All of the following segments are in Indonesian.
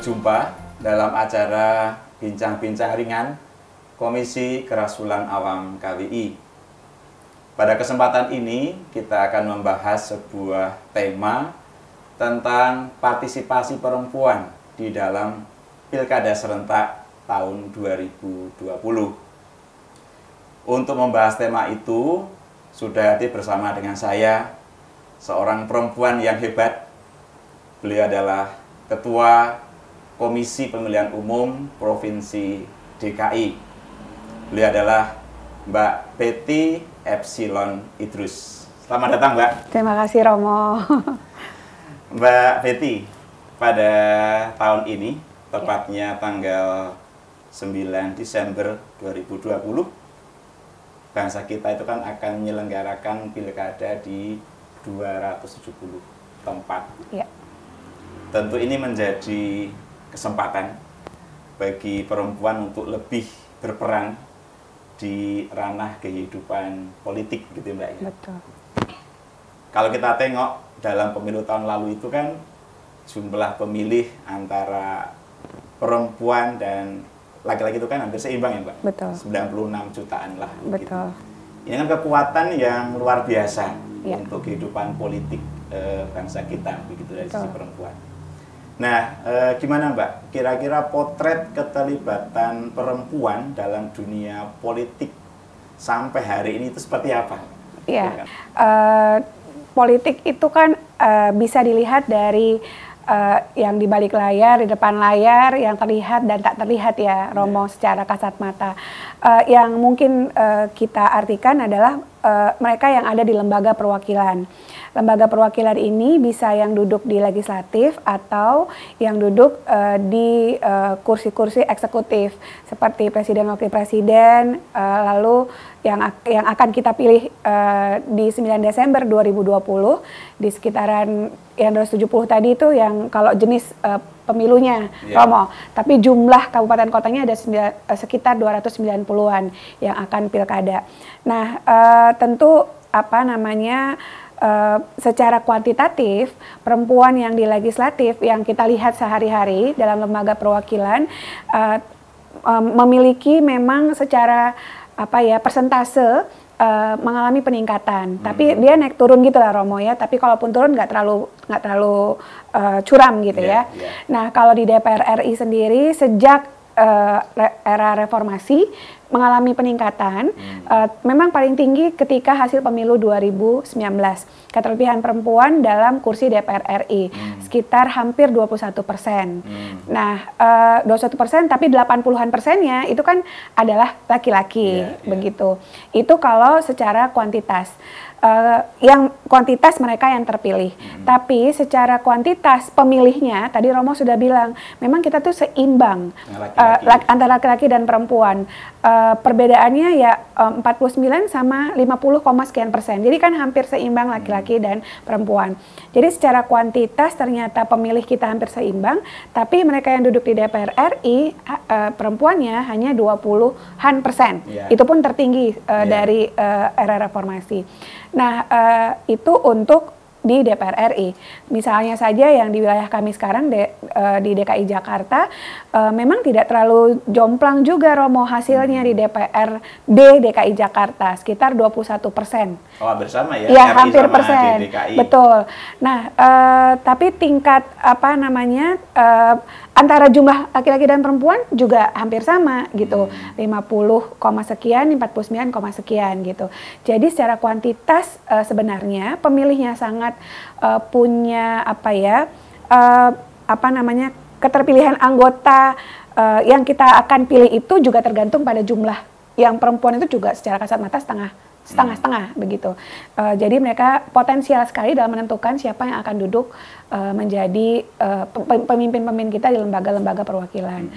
berjumpa dalam acara Bincang-Bincang Ringan Komisi Kerasulan Awam KWI. Pada kesempatan ini kita akan membahas sebuah tema tentang partisipasi perempuan di dalam Pilkada serentak tahun 2020. Untuk membahas tema itu, sudah hadir bersama dengan saya seorang perempuan yang hebat. Beliau adalah Ketua Komisi Pemilihan Umum Provinsi DKI. Beliau adalah Mbak Betty Epsilon Idrus. Selamat datang, Mbak. Terima kasih, Romo. Mbak Betty, pada tahun ini, tepatnya tanggal 9 Desember 2020, bangsa kita itu kan akan menyelenggarakan pilkada di 270 tempat. Ya. Tentu ini menjadi kesempatan bagi perempuan untuk lebih berperan di ranah kehidupan politik, gitu Mbak ya. Betul. Kalau kita tengok dalam pemilu tahun lalu itu kan jumlah pemilih antara perempuan dan laki-laki itu kan hampir seimbang ya Mbak. Betul. 96 jutaan lah. Betul. Gitu. Ini kan kekuatan yang luar biasa ya. untuk kehidupan politik bangsa kita, begitu dari Betul. sisi perempuan. Nah, gimana Mbak? Kira-kira potret keterlibatan perempuan dalam dunia politik sampai hari ini itu seperti apa? Iya, politik itu kan bisa dilihat dari yang di balik layar, di depan layar, yang terlihat dan tak terlihat ya, Romo, secara kasat mata. Yang mungkin kita artikan adalah mereka yang ada di lembaga perwakilan. Lembaga perwakilan ini bisa yang duduk di legislatif atau yang duduk di kursi-kursi eksekutif seperti presiden, wakil presiden, lalu yang akan kita pilih di 9 Desember 2020 di sekitaran yang 270 tadi itu yang kalau jenis pemilunya, Romo. Tapi jumlah kabupaten kotanya ada sekitar 290-an yang akan pilkada. Nah, tentu secara kuantitatif perempuan yang di legislatif yang kita lihat sehari-hari dalam lembaga perwakilan memiliki memang secara persentase mengalami peningkatan, tapi dia naik turun gitu lah Romo ya. Tapi kalaupun turun nggak terlalu curam gitu ya. Nah kalau di DPR RI sendiri sejak era reformasi mengalami peningkatan, memang paling tinggi ketika hasil pemilu 2019. Keterpilihan perempuan dalam kursi DPR RI sekitar hampir 21%. Nah, 21% tapi 80-an persennya itu kan adalah laki-laki, begitu. Itu kalau secara kuantitas. Yang kuantitas mereka yang terpilih, tapi secara kuantitas pemilihnya tadi Romo sudah bilang memang kita tuh seimbang antara laki-laki dan perempuan. Perbedaannya ya 49 sama 50, sekian persen. Jadi kan hampir seimbang laki-laki dan perempuan. Jadi secara kuantitas ternyata pemilih kita hampir seimbang, tapi mereka yang duduk di DPR RI perempuannya hanya 20-an persen. Itu pun tertinggi dari era reformasi. Nah, itu untuk di DPR RI. Misalnya saja yang di wilayah kami sekarang di DKI Jakarta, memang tidak terlalu jomplang juga Romo hasilnya di DPRD DKI Jakarta, sekitar 21%. Oh, hampir sama ya? Ya, RI hampir sama persen. DKI. Betul. Nah, tapi tingkat antara jumlah laki-laki dan perempuan juga hampir sama gitu, 50, sekian, 49, sekian gitu. Jadi secara kuantitas sebenarnya pemilihnya sangat punya keterpilihan anggota yang kita akan pilih itu juga tergantung pada jumlah. Yang perempuan itu juga secara kasat mata setengah-setengah begitu. Jadi mereka potensial sekali dalam menentukan siapa yang akan duduk menjadi pemimpin-pemimpin kita di lembaga-lembaga perwakilan.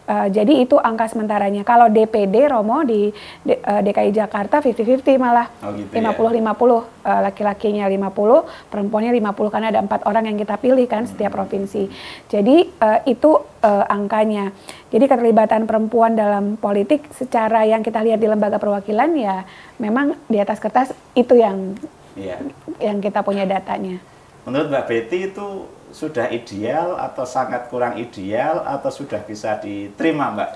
Jadi itu angka sementaranya. Kalau DPD Romo di DKI Jakarta 50-50 malah, 50-50, laki-lakinya 50, perempuannya 50 karena ada 4 orang yang kita pilih kan setiap provinsi. Jadi itu angkanya. Jadi keterlibatan perempuan dalam politik secara yang kita lihat di lembaga perwakilan ya memang di atas kertas itu yang kita punya datanya. Menurut Mbak Betty itu sudah ideal atau sangat kurang ideal atau sudah bisa diterima Mbak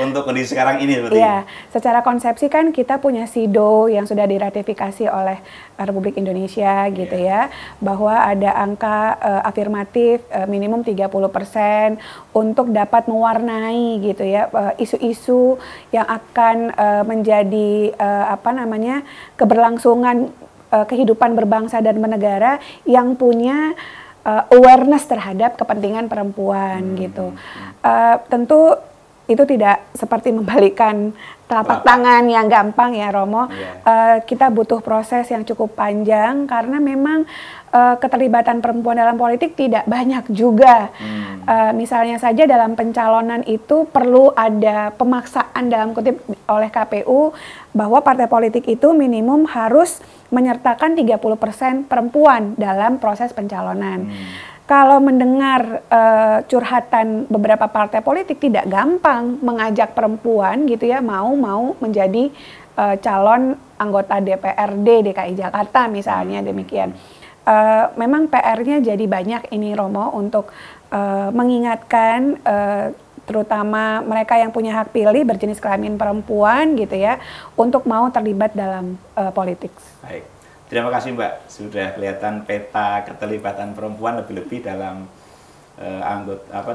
untuk kondisi sekarang ini seperti Iya, secara konsepsi kan kita punya SIDO yang sudah diratifikasi oleh Republik Indonesia gitu ya, bahwa ada angka afirmatif minimum 30% untuk dapat mewarnai gitu ya isu-isu yang akan menjadi keberlangsungan kehidupan berbangsa dan bernegara yang punya awareness terhadap kepentingan perempuan gitu. Tentu itu tidak seperti membalikkan telapak tangan yang gampang ya Romo. Kita butuh proses yang cukup panjang karena memang keterlibatan perempuan dalam politik tidak banyak juga. Misalnya saja dalam pencalonan itu perlu ada pemaksaan dalam kutip oleh KPU bahwa partai politik itu minimum harus menyertakan 30% perempuan dalam proses pencalonan. Kalau mendengar curhatan beberapa partai politik tidak gampang mengajak perempuan gitu ya mau menjadi calon anggota DPRD DKI Jakarta misalnya demikian. Memang PR-nya jadi banyak ini Romo untuk mengingatkan terutama mereka yang punya hak pilih berjenis kelamin perempuan gitu ya untuk mau terlibat dalam politik. Baik. Terima kasih Mbak, sudah kelihatan peta keterlibatan perempuan lebih-lebih dalam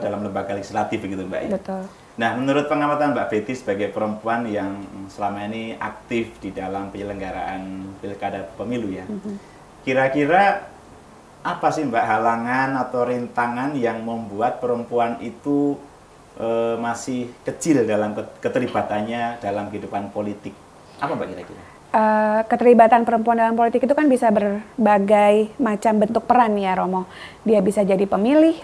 dalam lembaga legislatif begitu Mbak. Betul. Nah, menurut pengamatan Mbak Betty sebagai perempuan yang selama ini aktif di dalam penyelenggaraan pilkada pemilu ya, kira-kira apa sih Mbak halangan atau rintangan yang membuat perempuan itu masih kecil dalam keterlibatannya dalam kehidupan politik? Apa Mbak kira-kira? Keterlibatan perempuan dalam politik itu kan bisa berbagai macam bentuk peran ya Romo. Dia bisa jadi pemilih,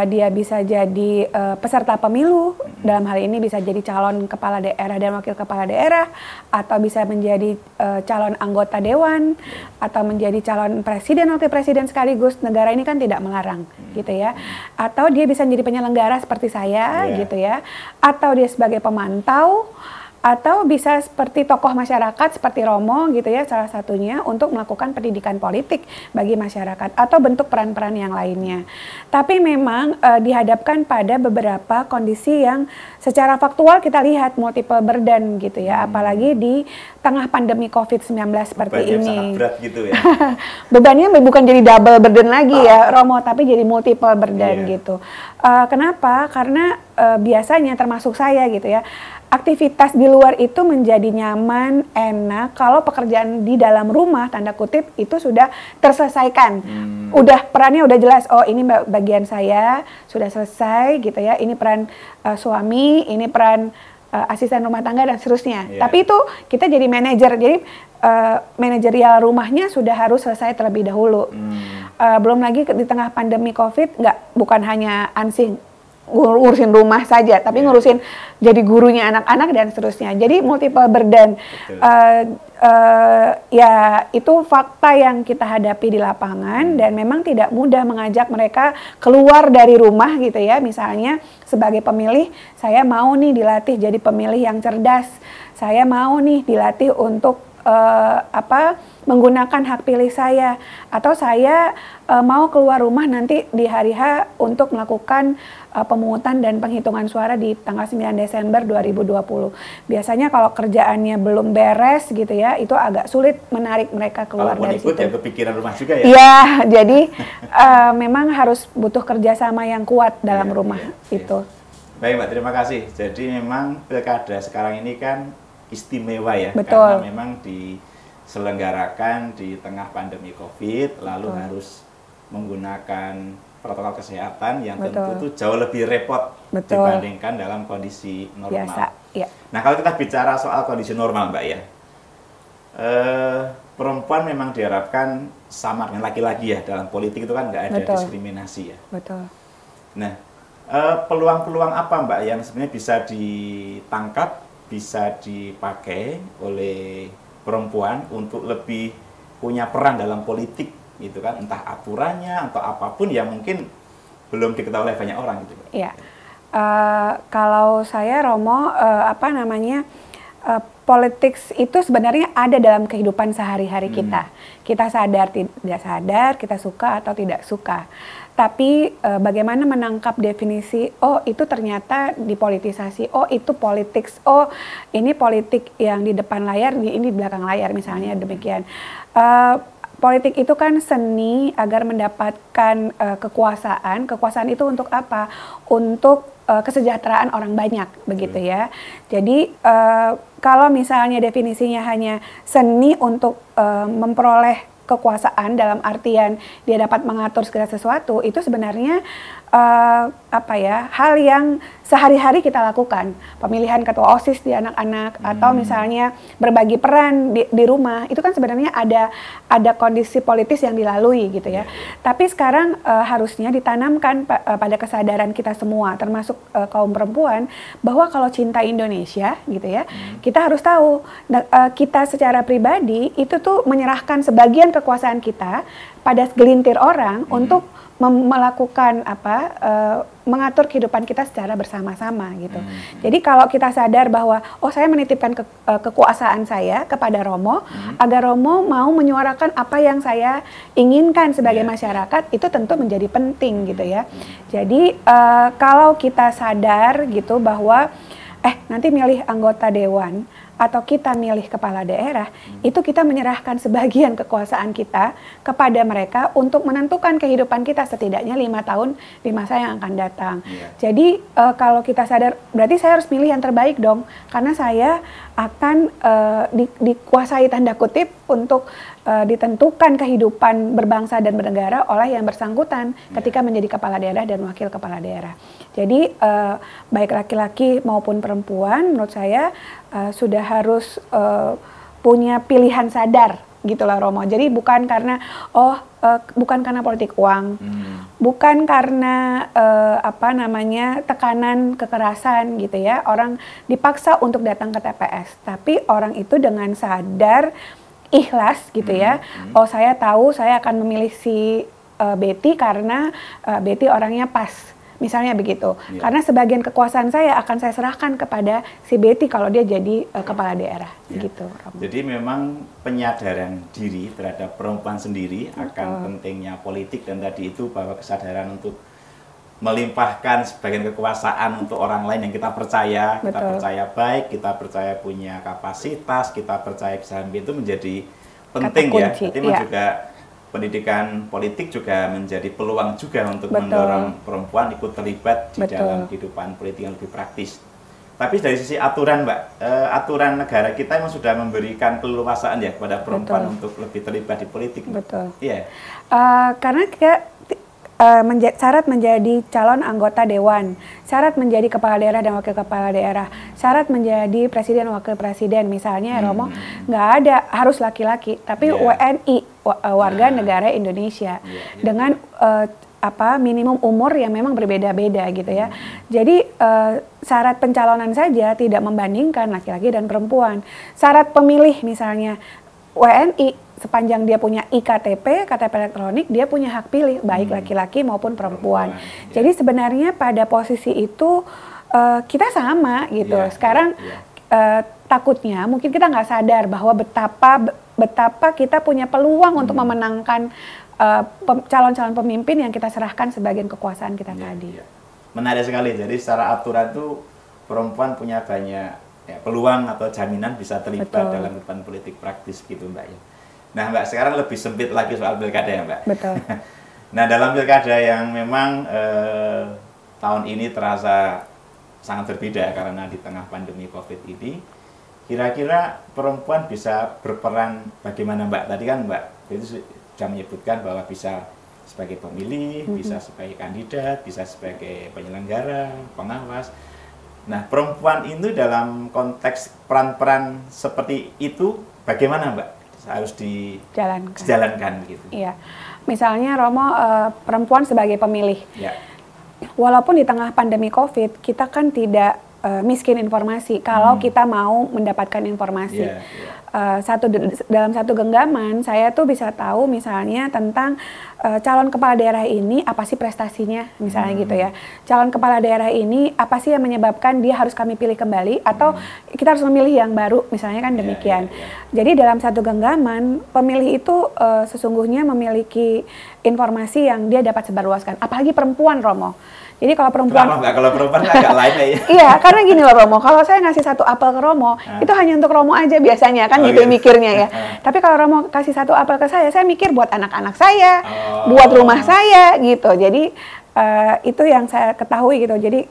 dia bisa jadi peserta pemilu, dalam hal ini bisa jadi calon kepala daerah dan wakil kepala daerah, atau bisa menjadi calon anggota dewan, atau menjadi calon presiden, wakil presiden sekaligus. Negara ini kan tidak melarang gitu ya. Atau dia bisa menjadi penyelenggara seperti saya gitu ya, atau dia sebagai pemantau, atau bisa seperti tokoh masyarakat seperti Romo gitu ya salah satunya untuk melakukan pendidikan politik bagi masyarakat atau bentuk peran-peran yang lainnya. Tapi memang dihadapkan pada beberapa kondisi yang secara faktual kita lihat multiple burden gitu ya, apalagi di tengah pandemi COVID-19 seperti ini. Sangat berat gitu ya. Bebannya bukan jadi double burden lagi ya Romo, tapi jadi multiple burden gitu. Kenapa? Karena biasanya termasuk saya gitu ya, aktivitas di luar itu menjadi nyaman, enak kalau pekerjaan di dalam rumah tanda kutip itu sudah terselesaikan. Udah perannya udah jelas. Oh, ini bagian saya sudah selesai gitu ya. Ini peran suami, ini peran asisten rumah tangga dan seterusnya. Tapi itu kita jadi manajer. Jadi manajerial rumahnya sudah harus selesai terlebih dahulu. Belum lagi di tengah pandemi Covid bukan hanya ansih ngurusin rumah saja, tapi ngurusin jadi gurunya anak-anak dan seterusnya. Jadi multiple burden. Ya itu fakta yang kita hadapi di lapangan dan memang tidak mudah mengajak mereka keluar dari rumah gitu ya. Misalnya sebagai pemilih, saya mau nih dilatih jadi pemilih yang cerdas. Saya mau nih dilatih untuk menggunakan hak pilih saya, atau saya mau keluar rumah nanti di hari H untuk melakukan pemungutan dan penghitungan suara di tanggal 9 Desember 2020. Biasanya kalau kerjaannya belum beres gitu ya, itu agak sulit menarik mereka keluar dari situ. Ya kepikiran rumah juga ya? Iya, jadi memang harus butuh kerjasama yang kuat dalam rumah itu. Baik Mbak, terima kasih. Jadi memang pilkada sekarang ini kan istimewa ya, betul, karena memang diselenggarakan di tengah pandemi COVID, lalu harus menggunakan protokol kesehatan yang tentu itu jauh lebih repot dibandingkan dalam kondisi normal. Biasa, ya. Nah, kalau kita bicara soal kondisi normal Mbak ya, perempuan memang diharapkan sama dengan laki-laki ya, dalam politik itu kan nggak ada diskriminasi ya. Betul. Nah, peluang-peluang apa Mbak yang sebenarnya bisa ditangkap, bisa dipakai oleh perempuan untuk lebih punya peran dalam politik gitu kan, entah aturannya atau apapun yang mungkin belum diketahui oleh banyak orang gitu. Iya, kalau saya Romo politik itu sebenarnya ada dalam kehidupan sehari-hari kita. Kita sadar, tidak sadar, kita suka atau tidak suka. Tapi bagaimana menangkap definisi, oh itu ternyata dipolitisasi, oh itu politik, oh ini politik yang di depan layar, ini di belakang layar misalnya demikian. Politik itu kan seni agar mendapatkan kekuasaan. Kekuasaan itu untuk apa? Untuk kesejahteraan orang banyak, begitu ya. Jadi kalau misalnya definisinya hanya seni untuk memperoleh kekuasaan dalam artian dia dapat mengatur segala sesuatu, itu sebenarnya hal yang sehari-hari kita lakukan. Pemilihan ketua OSIS di anak-anak atau misalnya berbagi peran di rumah, itu kan sebenarnya ada kondisi politis yang dilalui gitu ya. Tapi sekarang harusnya ditanamkan pada kesadaran kita semua, termasuk kaum perempuan, bahwa kalau cinta Indonesia gitu ya, kita harus tahu kita secara pribadi itu tuh menyerahkan sebagian kekuasaan kita pada segelintir orang untuk melakukan mengatur kehidupan kita secara bersama-sama gitu. Jadi kalau kita sadar bahwa saya menitipkan kekuasaan saya kepada Romo agar Romo mau menyuarakan apa yang saya inginkan sebagai masyarakat, itu tentu menjadi penting gitu ya. Jadi kalau kita sadar gitu bahwa nanti milih anggota dewan atau kita milih kepala daerah, itu kita menyerahkan sebagian kekuasaan kita kepada mereka untuk menentukan kehidupan kita setidaknya 5 tahun di masa yang akan datang. Jadi kalau kita sadar, berarti saya harus pilih yang terbaik dong, karena saya akan dikuasai tanda kutip untuk ditentukan kehidupan berbangsa dan bernegara oleh yang bersangkutan ketika menjadi kepala daerah dan wakil kepala daerah. Jadi baik laki-laki maupun perempuan menurut saya sudah harus punya pilihan sadar gitulah Romo. Jadi bukan karena bukan karena politik uang, bukan karena tekanan kekerasan gitu ya. Orang dipaksa untuk datang ke TPS, tapi orang itu dengan sadar ikhlas gitu ya. Saya tahu saya akan memilih si Betty karena Betty orangnya pas. Misalnya begitu, karena sebagian kekuasaan saya akan saya serahkan kepada si Betty kalau dia jadi kepala daerah, gitu. Jadi memang penyadaran diri terhadap perempuan sendiri akan pentingnya politik, dan tadi itu bahwa kesadaran untuk melimpahkan sebagian kekuasaan untuk orang lain yang kita percaya, kita percaya baik, kita percaya punya kapasitas, kita percaya bisa itu menjadi penting ya. Jadi juga pendidikan politik juga menjadi peluang juga untuk mendorong perempuan ikut terlibat di dalam kehidupan politik yang lebih praktis. Tapi dari sisi aturan, Mbak, aturan negara kita memang sudah memberikan keleluasaan ya kepada perempuan untuk lebih terlibat di politik. Betul. Iya. Karena syarat menjadi calon anggota dewan, syarat menjadi kepala daerah dan wakil kepala daerah, syarat menjadi presiden wakil presiden misalnya Romo, nggak ada harus laki-laki, tapi WNI warga negara Indonesia dengan minimum umur yang memang berbeda-beda gitu ya. Jadi syarat pencalonan saja tidak membandingkan laki-laki dan perempuan. Syarat pemilih misalnya WNI sepanjang dia punya IKTP, KTP elektronik, dia punya hak pilih, baik laki-laki maupun perempuan. Jadi sebenarnya pada posisi itu kita sama gitu. Sekarang takutnya mungkin kita nggak sadar bahwa betapa kita punya peluang untuk memenangkan calon-calon pemimpin yang kita serahkan sebagian kekuasaan kita tadi. Menarik sekali. Jadi secara aturan itu perempuan punya banyak peluang atau jaminan bisa terlibat dalam kehidupan politik praktis gitu, Mbak ya. Nah, Mbak, sekarang lebih sempit lagi soal pilkada ya, Mbak. Betul. Nah, dalam pilkada yang memang tahun ini terasa sangat berbeda karena di tengah pandemi COVID ini, kira-kira perempuan bisa berperan bagaimana, Mbak? Tadi kan Mbak itu sudah menyebutkan bahwa bisa sebagai pemilih, bisa sebagai kandidat, bisa sebagai penyelenggara, pengawas. Nah, perempuan itu dalam konteks peran-peran seperti itu bagaimana, Mbak? Harus dijalankan gitu. Iya. Misalnya Romo perempuan sebagai pemilih. Walaupun di tengah pandemi COVID kita kan tidak miskin informasi kalau kita mau mendapatkan informasi. Dalam satu genggaman saya tuh bisa tahu misalnya tentang calon kepala daerah ini apa sih prestasinya misalnya gitu ya. Calon kepala daerah ini apa sih yang menyebabkan dia harus kami pilih kembali atau kita harus memilih yang baru misalnya kan demikian. Jadi dalam satu genggaman pemilih itu sesungguhnya memiliki informasi yang dia dapat sebarluaskan. Apalagi perempuan, Romo. Jadi kalau perempuan, kalau perempuan agak lain ya. Iya, karena gini loh Romo, kalau saya ngasih satu apel ke Romo, itu hanya untuk Romo aja biasanya kan gitu mikirnya ya. Tapi kalau Romo kasih satu apel ke saya mikir buat anak-anak saya, buat rumah saya gitu. Jadi itu yang saya ketahui gitu. Jadi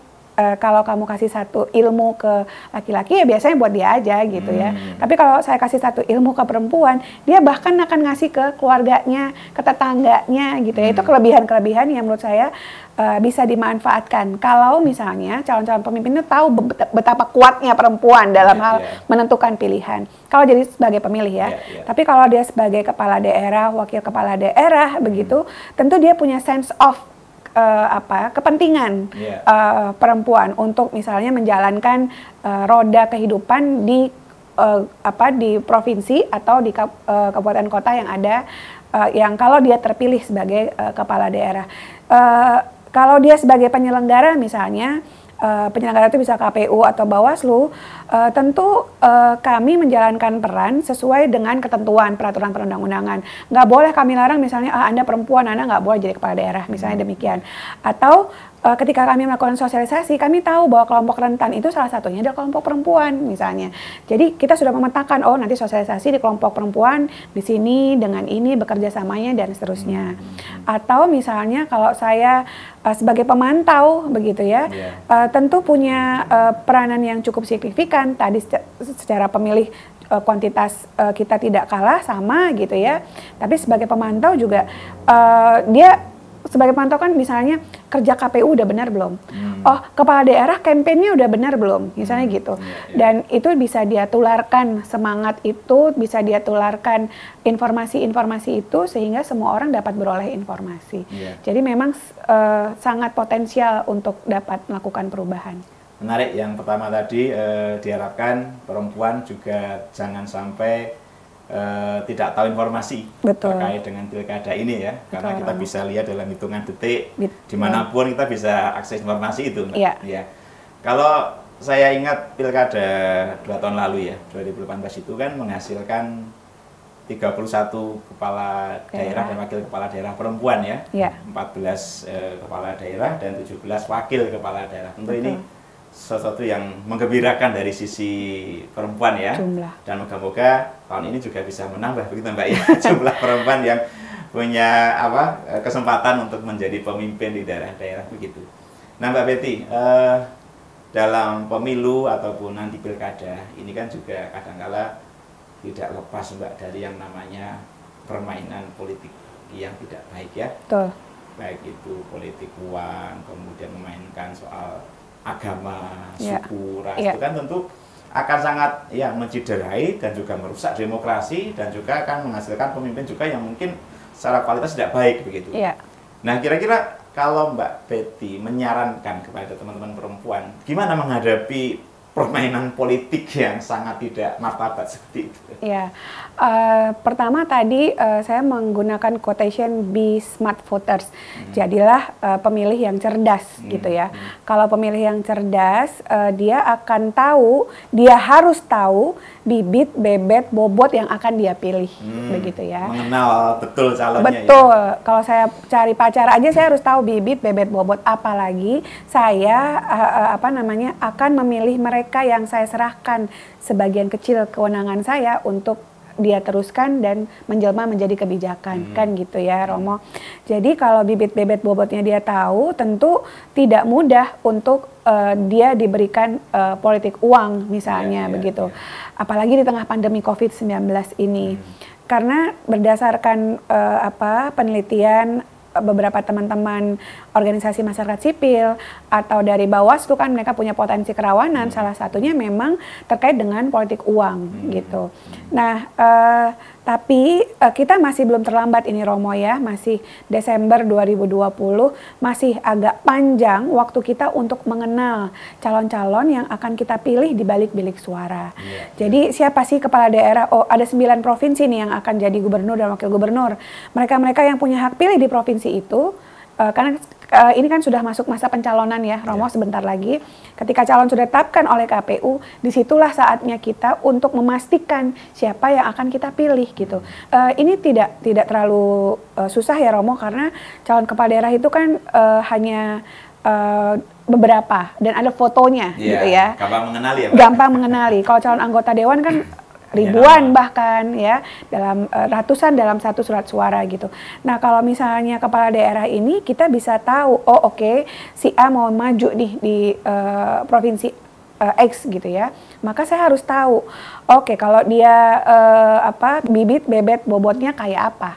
kalau kamu kasih satu ilmu ke laki-laki ya biasanya buat dia aja gitu ya. Tapi kalau saya kasih satu ilmu ke perempuan, dia bahkan akan ngasih ke keluarganya, ke tetangganya gitu ya. Itu kelebihan-kelebihan yang menurut saya bisa dimanfaatkan. Kalau misalnya calon-calon pemimpin itu tahu betapa kuatnya perempuan dalam hal menentukan pilihan. Kalau jadi sebagai pemilih ya. Tapi kalau dia sebagai kepala daerah, wakil kepala daerah begitu, tentu dia punya sense of kepentingan perempuan untuk misalnya menjalankan roda kehidupan di provinsi atau di kabupaten kota yang ada yang kalau dia terpilih sebagai kepala daerah. Kalau dia sebagai penyelenggara misalnya penyelenggara itu bisa KPU atau Bawaslu, tentu kami menjalankan peran sesuai dengan ketentuan peraturan perundang-undangan. Nggak boleh kami larang misalnya, Anda perempuan, Anda nggak boleh jadi kepala daerah, misalnya demikian. Atau ketika kami melakukan sosialisasi, kami tahu bahwa kelompok rentan itu salah satunya adalah kelompok perempuan misalnya. Jadi kita sudah memetakan, oh nanti sosialisasi di kelompok perempuan, di sini dengan ini bekerja samanya dan seterusnya. Atau misalnya kalau saya sebagai pemantau begitu ya, tentu punya peranan yang cukup signifikan. Tadi secara pemilih kuantitas kita tidak kalah sama gitu ya, tapi sebagai pemantau juga dia sebagai pemantau kan misalnya kerja KPU udah benar belum? Oh, kepala daerah kampanye udah benar belum? Misalnya gitu. Dan itu bisa dia tularkan semangat itu, bisa dia tularkan informasi-informasi itu sehingga semua orang dapat beroleh informasi. Jadi memang sangat potensial untuk dapat melakukan perubahan. Menarik, yang pertama tadi diharapkan perempuan juga jangan sampai tidak tahu informasi terkait dengan pilkada ini ya, karena kita bisa lihat dalam hitungan detik dimanapun kita bisa akses informasi itu. Ya. Kalau saya ingat pilkada 2 tahun lalu ya, 2018 itu kan menghasilkan 31 kepala daerah dan wakil kepala daerah perempuan ya, 14 kepala daerah dan 17 wakil kepala daerah. Tentu ini sesuatu yang menggembirakan dari sisi perempuan ya. Dan moga-moga tahun ini juga bisa menambah begitu Mbak ya, jumlah perempuan yang punya kesempatan untuk menjadi pemimpin di daerah-daerah begitu. Nah Mbak Betty, dalam pemilu ataupun nanti pilkada ini kan juga kadang-kala tidak lepas Mbak dari yang namanya permainan politik yang tidak baik ya. Baik itu politik uang, kemudian memainkan soal agama, suku, ras, itu kan tentu akan sangat menciderai dan juga merusak demokrasi dan juga akan menghasilkan pemimpin juga yang mungkin secara kualitas tidak baik begitu. Nah kira-kira kalau Mbak Betty menyarankan kepada teman-teman perempuan gimana menghadapi permainan politik yang sangat tidak martabat seperti itu? Pertama tadi saya menggunakan quotation be smart voters. Jadilah pemilih yang cerdas gitu ya. Kalau pemilih yang cerdas, dia akan tahu, dia harus tahu bibit, bebet, bobot yang akan dia pilih, begitu ya. Mengenal betul calonnya. Betul. Ya? Kalau saya cari pacar aja saya harus tahu bibit, bebet, bobot. Apalagi saya akan memilih mereka yang saya serahkan sebagian kecil kewenangan saya untuk dia teruskan dan menjelma menjadi kebijakan, kan gitu ya Romo. Jadi kalau bibit bebet bobotnya dia tahu, tentu tidak mudah untuk dia diberikan politik uang misalnya begitu. Apalagi di tengah pandemi COVID-19 ini. Karena berdasarkan penelitian beberapa teman-teman organisasi masyarakat sipil atau dari Bawaslu kan mereka punya potensi kerawanan, salah satunya memang terkait dengan politik uang gitu. Nah Tapi kita masih belum terlambat ini Romo ya, masih Desember 2020, masih agak panjang waktu kita untuk mengenal calon-calon yang akan kita pilih di balik bilik suara. Jadi siapa sih kepala daerah? Oh, ada 9 provinsi nih yang akan jadi gubernur dan wakil gubernur. Mereka-mereka yang punya hak pilih di provinsi itu, karena ini kan sudah masuk masa pencalonan ya, Romo, sebentar lagi. Ketika calon sudah ditetapkan oleh KPU, disitulah saatnya kita untuk memastikan siapa yang akan kita pilih gitu. Ini tidak terlalu susah ya Romo, karena calon kepala daerah itu kan hanya beberapa dan ada fotonya gitu ya. Gampang mengenali ya, Pak? Gampang mengenali. Kalau calon anggota dewan kan ribuan bahkan ya, dalam ratusan dalam satu surat suara gitu. Nah kalau misalnya kepala daerah ini kita bisa tahu, oh oke, si A mau maju nih di provinsi X gitu ya, maka saya harus tahu, oke, kalau dia bibit bebet bobotnya kayak apa.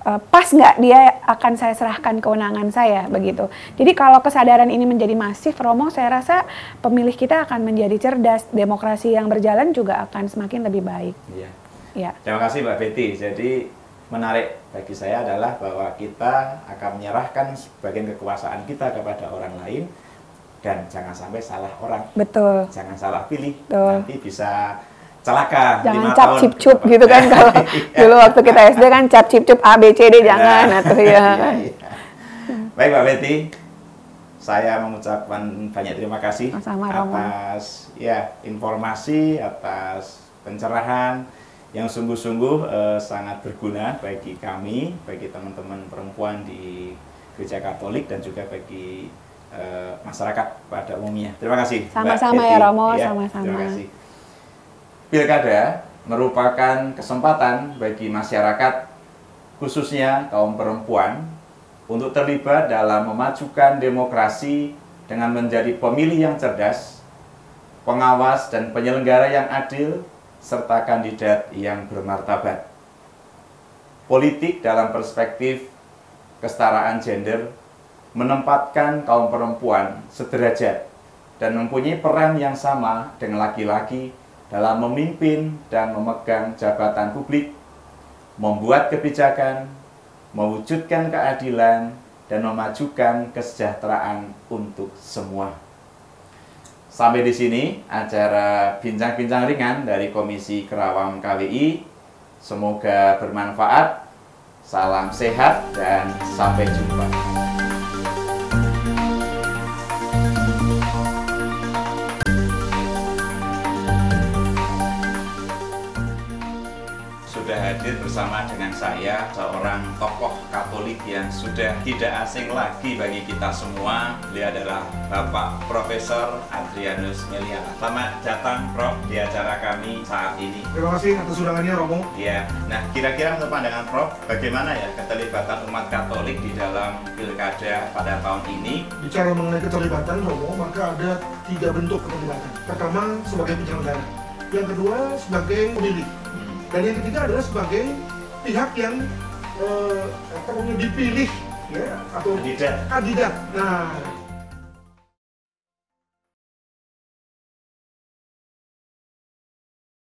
Pas nggak dia akan saya serahkan kewenangan saya begitu. Jadi kalau kesadaran ini menjadi masif, Romo, saya rasa pemilih kita akan menjadi cerdas, demokrasi yang berjalan juga akan semakin lebih baik. Iya. Ya. Terima kasih Mbak Betty. Jadi menarik bagi saya adalah bahwa kita akan menyerahkan sebagian kekuasaan kita kepada orang lain dan jangan sampai salah orang. Betul. Jangan salah pilih. Betul. Nanti bisa celaka. Jangan cap cip cup gitu kan kalau dulu waktu kita SD kan cap cip cup A B C D jangan atau ya. Baik Mbak Betty, saya mengucapkan banyak terima kasih atas informasi, atas pencerahan yang sungguh-sungguh sangat berguna bagi kami, bagi teman-teman perempuan di Gereja Katolik dan juga bagi masyarakat pada umumnya. Terima kasih. Sama-sama ya Romo, sama-sama. Terima kasih. Pilkada merupakan kesempatan bagi masyarakat, khususnya kaum perempuan, untuk terlibat dalam memajukan demokrasi dengan menjadi pemilih yang cerdas, pengawas dan penyelenggara yang adil, serta kandidat yang bermartabat. Politik dalam perspektif kesetaraan gender menempatkan kaum perempuan sederajat dan mempunyai peran yang sama dengan laki-laki dalam memimpin dan memegang jabatan publik, membuat kebijakan, mewujudkan keadilan, dan memajukan kesejahteraan untuk semua. Sampai di sini acara bincang-bincang ringan dari Komisi Kerawang KWI. Semoga bermanfaat. Salam sehat dan sampai jumpa. Sudah hadir bersama dengan saya seorang tokoh Katolik yang sudah tidak asing lagi bagi kita semua. Beliau adalah Bapak Profesor Adrianus Meliala. Selamat datang Prof di acara kami saat ini. Terima kasih atas undangannya Romo. Ya, nah kira-kira menurut pandangan Prof, bagaimana ya keterlibatan umat Katolik di dalam pilkada pada tahun ini? Bicara mengenai keterlibatan Romo, maka ada 3 bentuk keterlibatan. Pertama sebagai penyelenggara, yang kedua sebagai pemilih, dan yang ketiga adalah sebagai pihak yang dipilih ya, atau kandidat. Nah,